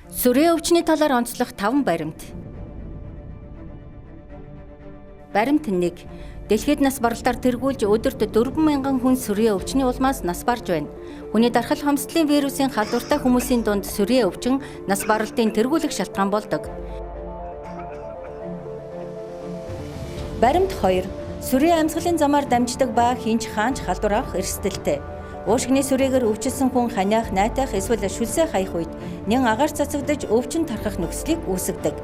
Сүрьеэ өвчний талаар онцлох 5 баримт. Баримт 1. Дэлхийд нас баралтаар тэргүүлж өдөрт 4,000 хүн сүрьеэ өвчний улмаас нас барж байна. Хүний дархал хомсдлын вирусын халдвартай хүмүүсийн дунд сүрьеэ өвчин нас баралтын тэргүүлэх шалтгаан болдог. Баримт 2. Сүрьеэ амьсгалын замаар дамждаг ба хинч хаанч халдвар авах эрсдэлтэй. Уушгины сүрээгээр өвчсөн хүн ханиах, найтах эсвэл шүлсээ хаях үед нэн агаар цацагдж өвчин тархах нөхцөлийг үүсгэдэг.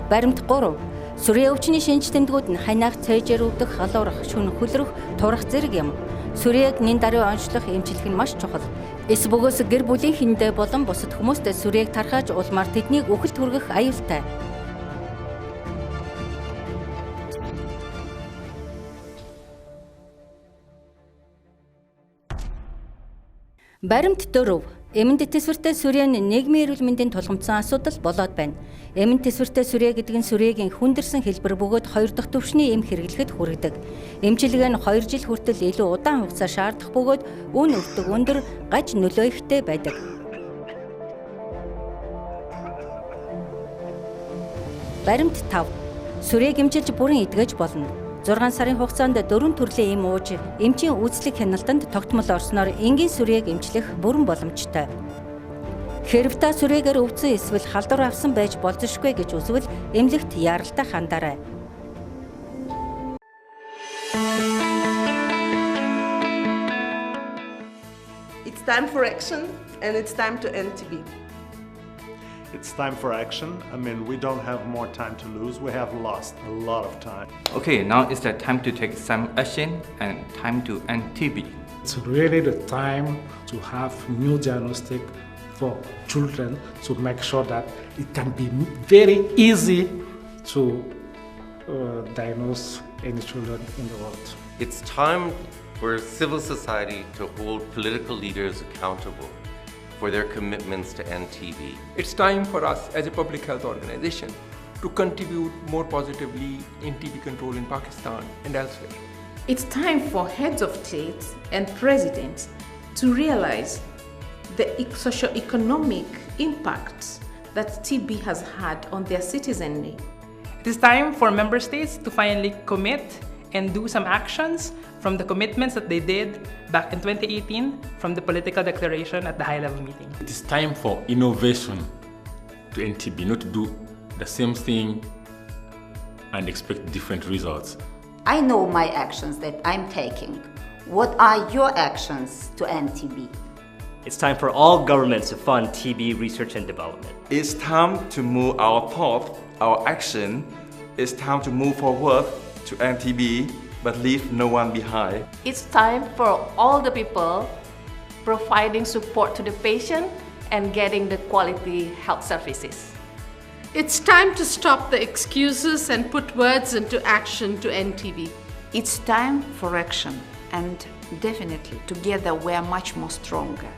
Баримт 3. Сүрьеэ өвчний шинж тэмдгүүд нь ханиах, цээжээр өвдөх, халуурах, шүн хөлрөх, турах зэрэг юм. Сүрьеэг нэн даруй онцлох, эмчлэх нь маш чухал. Эс бөгөөс гэр бүлийн хүндээ болон бусад хүмүүстэй сүрьеэг тархааж улмаар тэднийг үхэлд хүргэх аюултай. Баримт 4. Эмэнд тэсвэртэй сүрьеэ нь нийгмийн эрүүл мэндийн тулгымдсан асуудал болоод байна. Эмэнд тэсвэртэй сүрьеэ гэдэг нь сүрьеэгийн хүндэрсэн хэлбэр бөгөөд 2 дахь түвшний эм хэрэглэхэд хүргэдэг. Эмчилгээ нь 2 жил хүртэл илүү удаан хугацаа шаардах бөгөөд үн өвдөг өндөр, гаж нөлөө ихтэй байдаг. Баримт 5. Сүрьеэг эмчилж бүрэн эдгэж болно. 6 сарын хугацаанд 4 төрлийн эм ууж, эмчийн үйлчлэг хяналтанд тогтмол орсноор энгийн сүрьеэг эмчлэх бүрэн боломжтой. Хэрэв та сүрьеэгээр өвдсөн эсвэл халдвар авсан байж болзошгүй гэж үзвэл эмнэлэгт яаралтай хандаарай. It's time for action and it's time to end TB. It's time for action. We don't have more time to lose. We have lost a lot of time. Okay, now it's the time to take some action and time to end TB. It's really the time to have new diagnostic for children to make sure that it can be very easy to diagnose any children in the world. It's time for civil society to hold political leaders accountable for their commitments to end TB. It's time for us as a public health organization to contribute more positively in TB control in Pakistan and elsewhere. It's time for heads of states and presidents to realize the socio-economic impacts that TB has had on their citizenry. It is time for member states to finally commit and do some actions from the commitments that they did back in 2018 from the political declaration at the high-level meeting. It is time for innovation to end TB, not to do the same thing and expect different results. I know my actions that I'm taking. What are your actions to end TB? It's time for all governments to fund TB research and development. It's time to move our thought, our action. It's time to move forward to end TB, but leave no one behind. It's time for all the people providing support to the patient and getting the quality health services. It's time to stop the excuses and put words into action to end TB. It's time for action, and definitely together we are much more stronger,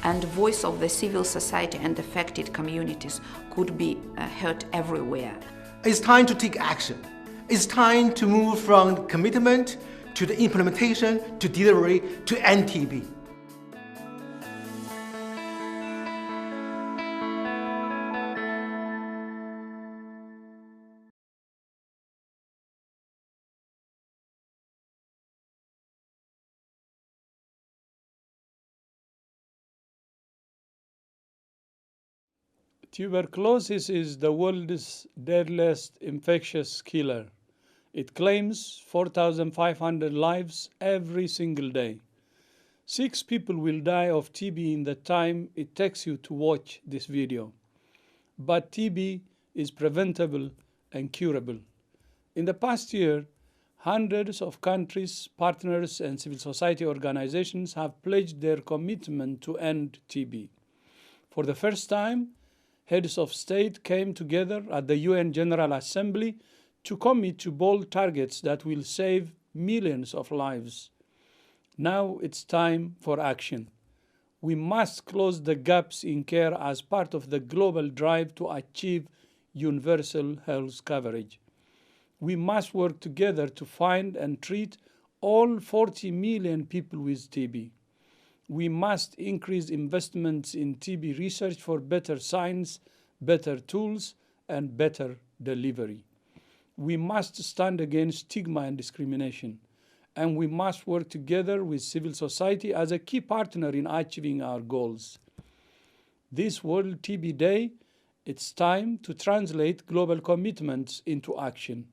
and the voice of the civil society and affected communities could be heard everywhere. It's time to take action. It's time to move from commitment to the implementation to delivery to end TB. Tuberculosis is the world's deadliest infectious killer. It claims 4,500 lives every single day. 6 people will die of TB in the time it takes you to watch this video. But TB is preventable and curable. In the past year, hundreds of countries, partners, and civil society organizations have pledged their commitment to end TB. For the first time, heads of state came together at the UN General Assembly to commit to bold targets that will save millions of lives. Now it's time for action. We must close the gaps in care as part of the global drive to achieve universal health coverage. We must work together to find and treat all 40 million people with TB. We must increase investments in TB research for better science, better tools, and better delivery. We must stand against stigma and discrimination, and we must work together with civil society as a key partner in achieving our goals. This World TB Day, it's time to translate global commitments into action.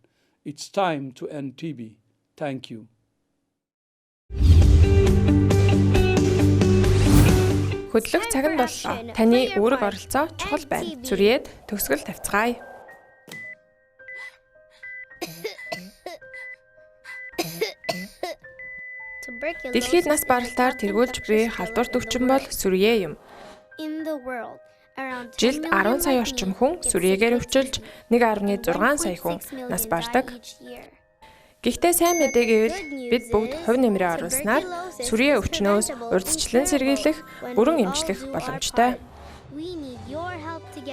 It's time to end TB. Thank you. Хөдлөх цаг нь боллоо. Таны үүрэг оролцоо чухал байна. Сүрьеэд төгсгөл тавьцгаая. Дэлхийд нас баралтаар тэргүүлж буй халдварт өвчин бол сүрьеэ юм. Жилд 10 сая орчим хүн сүрьеэгээр өвчилж 1.6 сая хүн нас бардаг. Гэхдээ сайн мэдээ гэвэл бид бүгд хувь нэмрээ оруулснаар сүрьеэ өвчнөөс урьдчилан сэргийлэх, бүрэн эмчлэх боломжтой.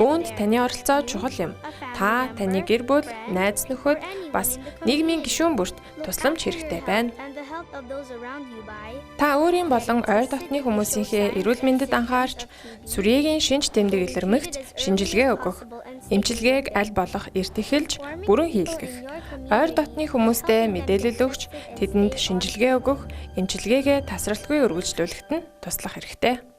Үүнд таны оролцоо чухал юм. Та, таны гэр бүл, найз нөхөд, бас нийгмийн гишүүн бүрт тусламж хэрэгтэй байна. Та өөрийн болон ойр дотны хүмүүсийнхээ эрүүл мэндэд анхаарч, сүрьеэгийн шинж тэмдэг илэрмэгц шинжилгээ өгөх, эмчилгээг аль болох эрт эхэлж, бүрэн хийлгэх, ойр дотны хүмүүстээ мэдээлэл өгч, тэдэнд шинжилгээ өгөх, эмчилгээгээ тасралтгүй үргэлжлүүлэхэд нь туслах хэрэгтэй.